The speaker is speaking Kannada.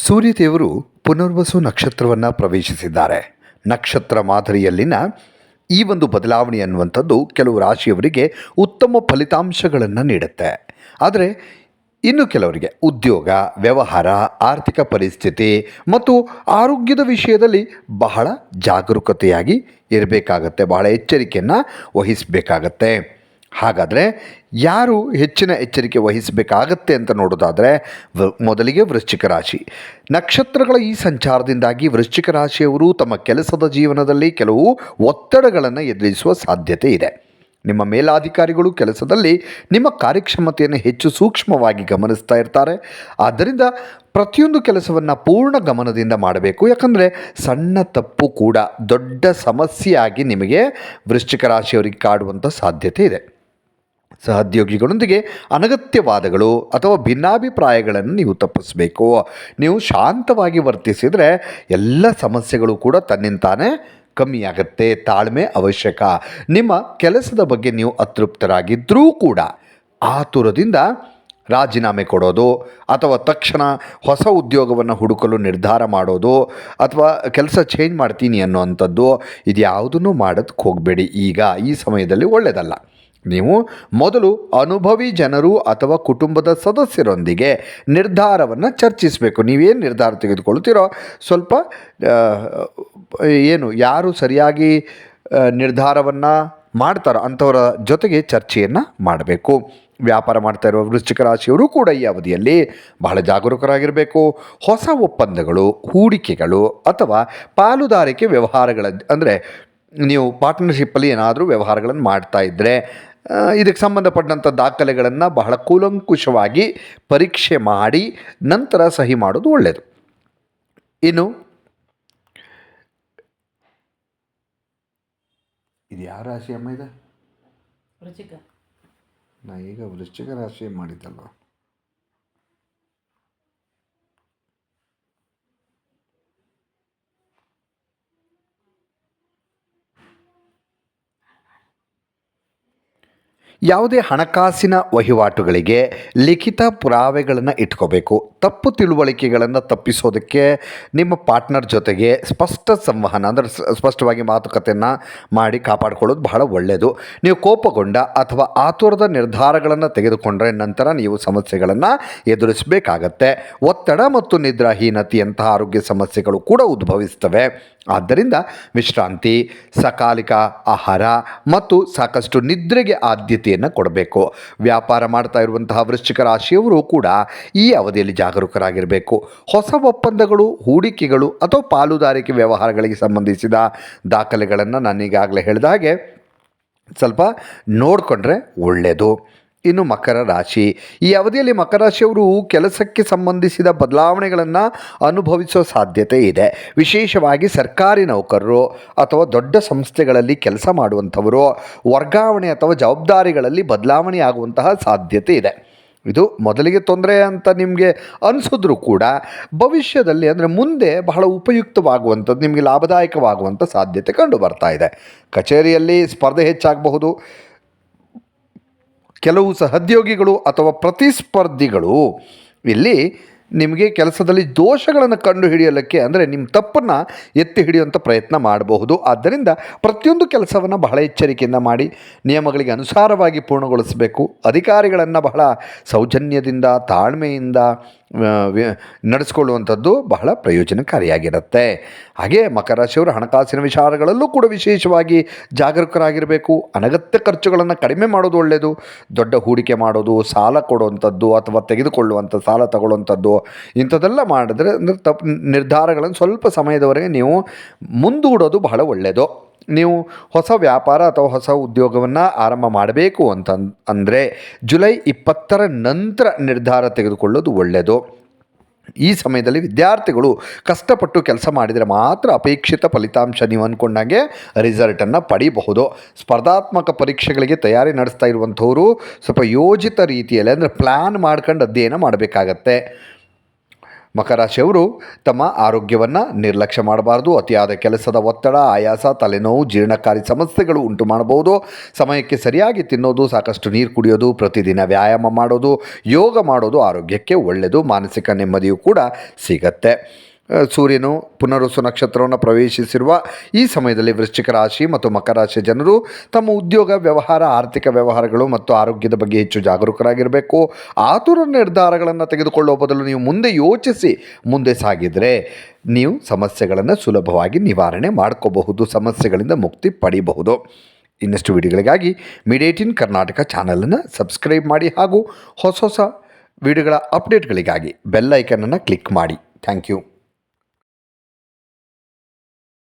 ಸೂರ್ಯದೇವರು ಪುನರ್ವಸು ನಕ್ಷತ್ರವನ್ನು ಪ್ರವೇಶಿಸಿದ್ದಾರೆ. ನಕ್ಷತ್ರ ಮಾದರಿಯಲ್ಲಿನ ಈ ಒಂದು ಬದಲಾವಣೆ ಅನ್ನುವಂಥದ್ದು ಕೆಲವು ರಾಶಿಯವರಿಗೆ ಉತ್ತಮ ಫಲಿತಾಂಶಗಳನ್ನು ನೀಡುತ್ತೆ. ಆದರೆ ಇನ್ನು ಕೆಲವರಿಗೆ ಉದ್ಯೋಗ, ವ್ಯವಹಾರ, ಆರ್ಥಿಕ ಪರಿಸ್ಥಿತಿ ಮತ್ತು ಆರೋಗ್ಯದ ವಿಷಯದಲ್ಲಿ ಬಹಳ ಜಾಗರೂಕತೆಯಾಗಿ ಇರಬೇಕಾಗತ್ತೆ, ಬಹಳ ಎಚ್ಚರಿಕೆಯನ್ನು ವಹಿಸಬೇಕಾಗತ್ತೆ. ಹಾಗಾದರೆ ಯಾರು ಹೆಚ್ಚಿನ ಎಚ್ಚರಿಕೆ ವಹಿಸಬೇಕಾಗತ್ತೆ ಅಂತ ನೋಡೋದಾದರೆ ಮೊದಲಿಗೆ ವೃಶ್ಚಿಕ ರಾಶಿ. ನಕ್ಷತ್ರಗಳ ಈ ಸಂಚಾರದಿಂದಾಗಿ ವೃಶ್ಚಿಕ ರಾಶಿಯವರು ತಮ್ಮ ಕೆಲಸದ ಜೀವನದಲ್ಲಿ ಕೆಲವು ಒತ್ತಡಗಳನ್ನು ಎದುರಿಸುವ ಸಾಧ್ಯತೆ ಇದೆ. ನಿಮ್ಮ ಮೇಲಾಧಿಕಾರಿಗಳು ಕೆಲಸದಲ್ಲಿ ನಿಮ್ಮ ಕಾರ್ಯಕ್ಷಮತೆಯನ್ನು ಹೆಚ್ಚು ಸೂಕ್ಷ್ಮವಾಗಿ ಗಮನಿಸ್ತಾ ಇರ್ತಾರೆ. ಆದ್ದರಿಂದ ಪ್ರತಿಯೊಂದು ಕೆಲಸವನ್ನು ಪೂರ್ಣ ಗಮನದಿಂದ ಮಾಡಬೇಕು. ಯಾಕಂದರೆ ಸಣ್ಣ ತಪ್ಪು ಕೂಡ ದೊಡ್ಡ ಸಮಸ್ಯೆಯಾಗಿ ನಿಮಗೆ ವೃಶ್ಚಿಕ ರಾಶಿಯವರಿಗೆ ಕಾಡುವಂಥ ಸಾಧ್ಯತೆ ಇದೆ. ಸಹೋದ್ಯೋಗಿಗಳೊಂದಿಗೆ ಅನಗತ್ಯ ವಾದಗಳು ಅಥವಾ ಭಿನ್ನಾಭಿಪ್ರಾಯಗಳನ್ನು ನೀವು ತಪ್ಪಿಸಬೇಕು. ನೀವು ಶಾಂತವಾಗಿ ವರ್ತಿಸಿದರೆ ಎಲ್ಲ ಸಮಸ್ಯೆಗಳು ಕೂಡ ತನ್ನಿಂತಾನೇ ಕಮ್ಮಿಯಾಗತ್ತೆ. ತಾಳ್ಮೆ ಅವಶ್ಯಕ. ನಿಮ್ಮ ಕೆಲಸದ ಬಗ್ಗೆ ನೀವು ಅತೃಪ್ತರಾಗಿದ್ದರೂ ಕೂಡ ಆತುರದಿಂದ ರಾಜೀನಾಮೆ ಕೊಡೋದು ಅಥವಾ ತಕ್ಷಣ ಹೊಸ ಉದ್ಯೋಗವನ್ನು ಹುಡುಕಲು ನಿರ್ಧಾರ ಮಾಡೋದು ಅಥವಾ ಕೆಲಸ ಚೇಂಜ್ ಮಾಡ್ತೀನಿ ಅನ್ನೋವಂಥದ್ದು ಇದ್ಯಾವುದನ್ನು ಮಾಡೋದಕ್ಕೆ ಹೋಗಬೇಡಿ. ಈಗ ಈ ಸಮಯದಲ್ಲಿ ಒಳ್ಳೆಯದಲ್ಲ. ನೀವು ಮೊದಲು ಅನುಭವಿ ಜನರು ಅಥವಾ ಕುಟುಂಬದ ಸದಸ್ಯರೊಂದಿಗೆ ನಿರ್ಧಾರವನ್ನು ಚರ್ಚಿಸಬೇಕು. ನೀವೇನು ನಿರ್ಧಾರ ತೆಗೆದುಕೊಳ್ತೀರೋ ಸ್ವಲ್ಪ ಯಾರು ಸರಿಯಾಗಿ ನಿರ್ಧಾರವನ್ನು ಮಾಡ್ತಾರೋ ಅಂಥವರ ಜೊತೆಗೆ ಚರ್ಚೆಯನ್ನು ಮಾಡಬೇಕು. ವ್ಯಾಪಾರ ಮಾಡ್ತಾ ಇರುವ ವೃಶ್ಚಿಕ ರಾಶಿಯವರು ಕೂಡ ಈ ಅವಧಿಯಲ್ಲಿ ಬಹಳ ಜಾಗರೂಕರಾಗಿರಬೇಕು. ಹೊಸ ಒಪ್ಪಂದಗಳು, ಹೂಡಿಕೆಗಳು ಅಥವಾ ಪಾಲುದಾರಿಕೆ ವ್ಯವಹಾರಗಳ ಅಂದರೆ ನೀವು ಪಾರ್ಟ್ನರ್ಶಿಪ್ಪಲ್ಲಿ ಏನಾದರೂ ವ್ಯವಹಾರಗಳನ್ನು ಮಾಡ್ತಾ ಇದ್ದರೆ ಇದಕ್ಕೆ ಸಂಬಂಧಪಟ್ಟಂಥ ದಾಖಲೆಗಳನ್ನು ಬಹಳ ಕೂಲಂಕುಷವಾಗಿ ಪರೀಕ್ಷೆ ಮಾಡಿ ನಂತರ ಸಹಿ ಮಾಡೋದು ಒಳ್ಳೆಯದು. ಇನ್ನು ಇದು ಯಾವ ರಾಶಿ ಅಮ್ಮ? ಇದೆ ವೃಶ್ಚಿಕ. ನಾ ಈಗ ವೃಶ್ಚಿಕ ರಾಶಿ ಮಾಡಿದ್ದಲ್ವ. ಯಾವುದೇ ಹಣಕಾಸಿನ ವಹಿವಾಟುಗಳಿಗೆ ಲಿಖಿತ ಪುರಾವೆಗಳನ್ನು ಇಟ್ಕೋಬೇಕು. ತಪ್ಪು ತಿಳುವಳಿಕೆಗಳನ್ನು ತಪ್ಪಿಸೋದಕ್ಕೆ ನಿಮ್ಮ ಪಾರ್ಟ್ನರ್ ಜೊತೆಗೆ ಸ್ಪಷ್ಟ ಸಂವಹನ ಅಂದರೆ ಸ್ಪಷ್ಟವಾಗಿ ಮಾತುಕತೆಯನ್ನು ಮಾಡಿ ಕಾಪಾಡಿಕೊಳ್ಳೋದು ಬಹಳ ಒಳ್ಳೆಯದು. ನೀವು ಕೋಪಗೊಂಡ ಅಥವಾ ಆತುರದ ನಿರ್ಧಾರಗಳನ್ನು ತೆಗೆದುಕೊಂಡರೆ ನಂತರ ನೀವು ಸಮಸ್ಯೆಗಳನ್ನು ಎದುರಿಸಬೇಕಾಗತ್ತೆ. ಒತ್ತಡ ಮತ್ತು ನಿದ್ರಾಹೀನತೆಯಂತಹ ಆರೋಗ್ಯ ಸಮಸ್ಯೆಗಳು ಕೂಡ ಉದ್ಭವಿಸ್ತವೆ. ಆದ್ದರಿಂದ ವಿಶ್ರಾಂತಿ, ಸಕಾಲಿಕ ಆಹಾರ ಮತ್ತು ಸಾಕಷ್ಟು ನಿದ್ರೆಗೆ ಆದ್ಯತೆಯನ್ನು ಕೊಡಬೇಕು. ವ್ಯಾಪಾರ ಮಾಡ್ತಾ ಇರುವಂತಹ ವೃಶ್ಚಿಕ ರಾಶಿಯವರು ಕೂಡ ಈ ಅವಧಿಯಲ್ಲಿ ಜಾಗರೂಕರಾಗಿರಬೇಕು. ಹೊಸ ಒಪ್ಪಂದಗಳು, ಹೂಡಿಕೆಗಳು ಅಥವಾ ಪಾಲುದಾರಿಕೆ ವ್ಯವಹಾರಗಳಿಗೆ ಸಂಬಂಧಿಸಿದ ದಾಖಲೆಗಳನ್ನು ನಾನು ಈಗಾಗಲೇ ಹೇಳಿದ ಹಾಗೆ ಸ್ವಲ್ಪ ನೋಡಿಕೊಂಡ್ರೆ ಒಳ್ಳೆಯದು. ಇನ್ನು ಮಕರ ರಾಶಿ. ಈ ಅವಧಿಯಲ್ಲಿ ಮಕರ ರಾಶಿಯವರು ಕೆಲಸಕ್ಕೆ ಸಂಬಂಧಿಸಿದ ಬದಲಾವಣೆಗಳನ್ನು ಅನುಭವಿಸೋ ಸಾಧ್ಯತೆ ಇದೆ. ವಿಶೇಷವಾಗಿ ಸರ್ಕಾರಿ ನೌಕರರು ಅಥವಾ ದೊಡ್ಡ ಸಂಸ್ಥೆಗಳಲ್ಲಿ ಕೆಲಸ ಮಾಡುವಂಥವರು ವರ್ಗಾವಣೆ ಅಥವಾ ಜವಾಬ್ದಾರಿಗಳಲ್ಲಿ ಬದಲಾವಣೆ ಆಗುವಂತಹ ಸಾಧ್ಯತೆ ಇದೆ. ಇದು ಮೊದಲಿಗೆ ತೊಂದರೆ ಅಂತ ನಿಮಗೆ ಅನಿಸಿದ್ರೂ ಕೂಡ ಭವಿಷ್ಯದಲ್ಲಿ ಅಂದರೆ ಮುಂದೆ ಬಹಳ ಉಪಯುಕ್ತವಾಗುವಂಥದ್ದು, ನಿಮಗೆ ಲಾಭದಾಯಕವಾಗುವಂಥ ಸಾಧ್ಯತೆ ಕಂಡು ಬರ್ತಾ ಇದೆ. ಕಚೇರಿಯಲ್ಲಿ ಸ್ಪರ್ಧೆ ಹೆಚ್ಚಾಗಬಹುದು. ಕೆಲವು ಸಹೋದ್ಯೋಗಿಗಳು ಅಥವಾ ಪ್ರತಿಸ್ಪರ್ಧಿಗಳು ಇಲ್ಲಿ ನಿಮಗೆ ಕೆಲಸದಲ್ಲಿ ದೋಷಗಳನ್ನು ಕಂಡುಹಿಡಿಯಲಿಕ್ಕೆ ಅಂದರೆ ನಿಮ್ಮ ತಪ್ಪನ್ನು ಎತ್ತಿ ಹಿಡಿಯುವಂಥ ಪ್ರಯತ್ನ ಮಾಡಬಹುದು. ಆದ್ದರಿಂದ ಪ್ರತಿಯೊಂದು ಕೆಲಸವನ್ನು ಬಹಳ ಎಚ್ಚರಿಕೆಯಿಂದ ಮಾಡಿ ನಿಯಮಗಳಿಗೆ ಅನುಸಾರವಾಗಿ ಪೂರ್ಣಗೊಳಿಸಬೇಕು. ಅಧಿಕಾರಿಗಳನ್ನು ಬಹಳ ಸೌಜನ್ಯದಿಂದ, ತಾಳ್ಮೆಯಿಂದ ನಡೆಸ್ಕೊಳ್ಳುವಂಥದ್ದು ಬಹಳ ಪ್ರಯೋಜನಕಾರಿಯಾಗಿರುತ್ತೆ. ಹಾಗೆ ಮಕರ ರಾಶಿಯವರು ಹಣಕಾಸಿನ ವಿಚಾರಗಳಲ್ಲೂ ಕೂಡ ವಿಶೇಷವಾಗಿ ಜಾಗರೂಕರಾಗಿರಬೇಕು. ಅನಗತ್ಯ ಖರ್ಚುಗಳನ್ನು ಕಡಿಮೆ ಮಾಡೋದು ಒಳ್ಳೆಯದು. ದೊಡ್ಡ ಹೂಡಿಕೆ ಮಾಡೋದು, ಸಾಲ ಕೊಡುವಂಥದ್ದು ಅಥವಾ ತೆಗೆದುಕೊಳ್ಳುವಂಥ ಸಾಲ ತಗೊಳ್ಳುವಂಥದ್ದು ಇಂಥದ್ದೆಲ್ಲ ಮಾಡಿದ್ರೆ ಅಂದರೆ ನಿರ್ಧಾರಗಳನ್ನು ಸ್ವಲ್ಪ ಸಮಯದವರೆಗೆ ನೀವು ಮುಂದೂಡೋದು ಬಹಳ ಒಳ್ಳೆಯದು. ನೀವು ಹೊಸ ವ್ಯಾಪಾರ ಅಥವಾ ಹೊಸ ಉದ್ಯೋಗವನ್ನು ಆರಂಭ ಮಾಡಬೇಕು ಅಂದರೆ ಜುಲೈ 20ರ ನಂತರ ನಿರ್ಧಾರ ತೆಗೆದುಕೊಳ್ಳೋದು ಒಳ್ಳೆಯದು. ಈ ಸಮಯದಲ್ಲಿ ವಿದ್ಯಾರ್ಥಿಗಳು ಕಷ್ಟಪಟ್ಟು ಕೆಲಸ ಮಾಡಿದರೆ ಮಾತ್ರ ಅಪೇಕ್ಷಿತ ಫಲಿತಾಂಶ ನೀವು ಅಂದ್ಕೊಂಡಾಗೆ ರಿಸಲ್ಟನ್ನು ಪಡೀಬಹುದು. ಸ್ಪರ್ಧಾತ್ಮಕ ಪರೀಕ್ಷೆಗಳಿಗೆ ತಯಾರಿ ನಡೆಸ್ತಾ ಇರುವಂಥವರು ಸ್ವಲ್ಪ ಯೋಜಿತ ರೀತಿಯಲ್ಲಿ ಅಂದರೆ ಪ್ಲ್ಯಾನ್ ಮಾಡ್ಕೊಂಡು ಅಧ್ಯಯನ ಮಾಡಬೇಕಾಗತ್ತೆ. ಮಕರ ರಾಶಿಯವರು ತಮ್ಮ ಆರೋಗ್ಯವನ್ನು ನಿರ್ಲಕ್ಷ್ಯ ಮಾಡಬಾರ್ದು. ಅತಿಯಾದ ಕೆಲಸದ ಒತ್ತಡ, ಆಯಾಸ, ತಲೆನೋವು, ಜೀರ್ಣಕಾರಿ ಸಮಸ್ಯೆಗಳು ಉಂಟು ಮಾಡಬಹುದು. ಸಮಯಕ್ಕೆ ಸರಿಯಾಗಿ ತಿನ್ನೋದು, ಸಾಕಷ್ಟು ನೀರು ಕುಡಿಯೋದು, ಪ್ರತಿದಿನ ವ್ಯಾಯಾಮ ಮಾಡೋದು, ಯೋಗ ಮಾಡೋದು ಆರೋಗ್ಯಕ್ಕೆ ಒಳ್ಳೆಯದು. ಮಾನಸಿಕ ನೆಮ್ಮದಿಯೂ ಕೂಡ ಸಿಗತ್ತೆ. ಸೂರ್ಯನು ಪುನರ್ವಸು ನಕ್ಷತ್ರವನ್ನು ಪ್ರವೇಶಿಸಿರುವ ಈ ಸಮಯದಲ್ಲಿ ವೃಶ್ಚಿಕ ರಾಶಿ ಮತ್ತು ಮಕರ ರಾಶಿಯ ಜನರು ತಮ್ಮ ಉದ್ಯೋಗ, ವ್ಯವಹಾರ, ಆರ್ಥಿಕ ವ್ಯವಹಾರಗಳು ಮತ್ತು ಆರೋಗ್ಯದ ಬಗ್ಗೆ ಹೆಚ್ಚು ಜಾಗರೂಕರಾಗಿರಬೇಕು. ಆತುರ ನಿರ್ಧಾರಗಳನ್ನು ತೆಗೆದುಕೊಳ್ಳುವ ಬದಲು ನೀವು ಮುಂದೆ ಯೋಚಿಸಿ ಮುಂದೆ ಸಾಗಿದರೆ ನೀವು ಸಮಸ್ಯೆಗಳನ್ನು ಸುಲಭವಾಗಿ ನಿವಾರಣೆ ಮಾಡ್ಕೋಬಹುದು, ಸಮಸ್ಯೆಗಳಿಂದ ಮುಕ್ತಿ ಪಡೆಯಬಹುದು. ಇನ್ನಷ್ಟು ವಿಡಿಯೋಗಳಿಗಾಗಿ ಮೀಡಿಯಾ 18 ಕರ್ನಾಟಕ ಚಾನಲನ್ನು ಸಬ್ಸ್ಕ್ರೈಬ್ ಮಾಡಿ ಹಾಗೂ ಹೊಸ ವಿಡಿಯೋಗಳ ಅಪ್ಡೇಟ್ಗಳಿಗಾಗಿ ಬೆಲ್ ಐಕನನ್ನು ಕ್ಲಿಕ್ ಮಾಡಿ. Thank you.